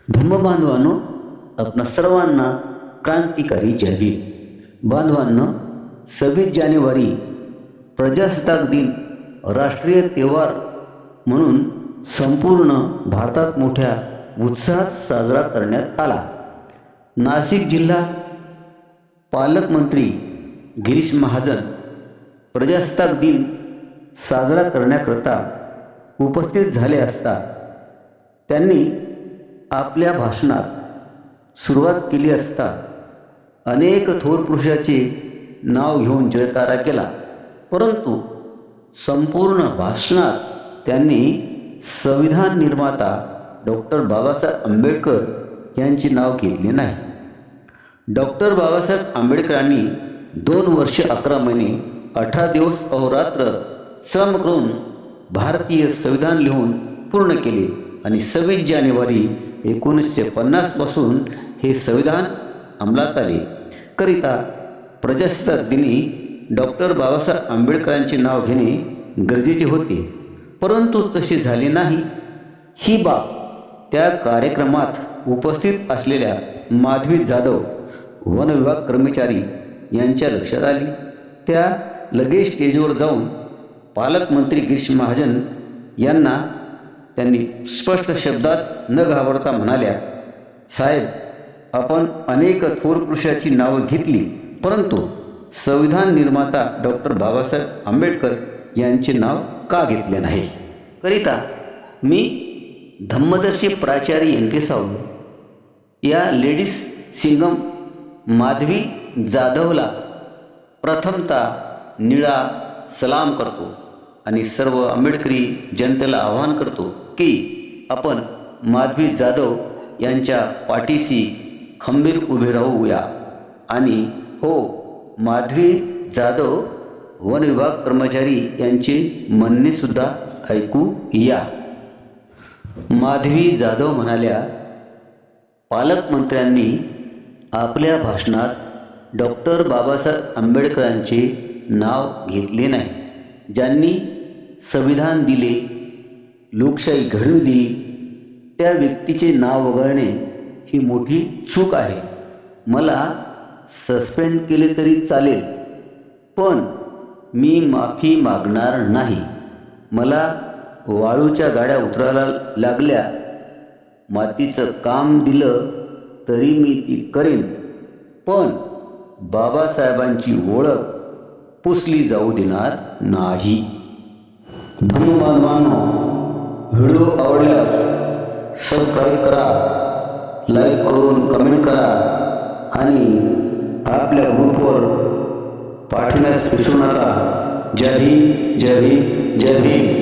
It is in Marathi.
धम्मबांधवांनो, आपणा सर्वांना क्रांतिकारी जय भीम. बांधवांनो, 26 जानेवारी प्रजासत्ताक दिन राष्ट्रीय त्योहार म्हणून संपूर्ण भारतात मोठ्या उत्साहात साजरा करण्यात आला. नाशिक जिल्हा पालकमंत्री गिरीश महाजन प्रजासत्ताक दिन साजरा करण्याकरता उपस्थित झाले असता त्यांनी आपल्या भाषणात सुरुवात केली असता अनेक थोर पुरुषाचे नाव घेऊन जयकारा केला, परंतु संपूर्ण भाषणात त्यांनी संविधान निर्माता डॉक्टर बाबासाहेब आंबेडकर यांचे नाव घेतले नाही. डॉक्टर बाबासाहेब आंबेडकरांनी 2 वर्ष 11 महिने 18 दिवस अहोरात्र श्रम करून भारतीय संविधान लिहून पूर्ण केले आणि 26 जानेवारी 1950 पासून हे संविधान अंमलात आले. करिता प्रजासत्ताक दिनी डॉक्टर बाबासाहेब आंबेडकरांचे नाव घेणे गरजेचे होते, परंतु तसे झाले नाही. ही बाब त्या कार्यक्रमात उपस्थित असलेल्या माधवी जाधव वन विभाग कर्मचारी यांच्या लक्षात आली. त्या लगेच स्टेजवर जाऊन पालकमंत्री गिरीश महाजन यांना त्यांनी स्पष्ट शब्दात न घाबरता म्हणाल्या, साहेब, आपण अनेक थोर पुरुषाची नावं घेतली, परंतु संविधान निर्माता डॉक्टर बाबासाहेब आंबेडकर यांचे नाव का घेतले नाही? करिता मी धम्मदर्शी प्राचार्य एन के सावळे या लेडीज सिंगम माधवी जाधवला प्रथमतः निळा सलाम करतो आणि सर्व आंबेडकरी जनतेला आवाहन करतो की आपण माधवी जाधव यांच्या पाठीशी खंबीर उभे राहूया आणि हो, माधवी जाधव वन विभाग कर्मचारी यांचे म्हणणेसुद्धा ऐकू या. माधवी जाधव म्हणाल्या, पालकमंत्र्यांनी आपल्या भाषणात डॉक्टर बाबासाहेब आंबेडकरांचे नाव घेतले नाही. ज्यांनी संविधान दिले, लोकशाही घडविली, त्या व्यक्तीचे नाव वगळणे ही मोठी चूक आहे. मला सस्पेंड केले तरी चालेल, पण मी माफी मागणार नाही. मला वाळूच्या गाड्या उतरायला लागल्या, मातीचं काम दिलं तरी मी ती करेन, पण बाबासाहेबांची ओळख पुसली जाऊ देणार नाही. धन्यवाद. व्हिडिओ आवडल्यास सबस्क्राईब करा, लाईक करून कमेंट करा आणि आपल्या ग्रुपवर पाठवण्यास विसरू नका. जय हिंद, जय भीम, जय भीम.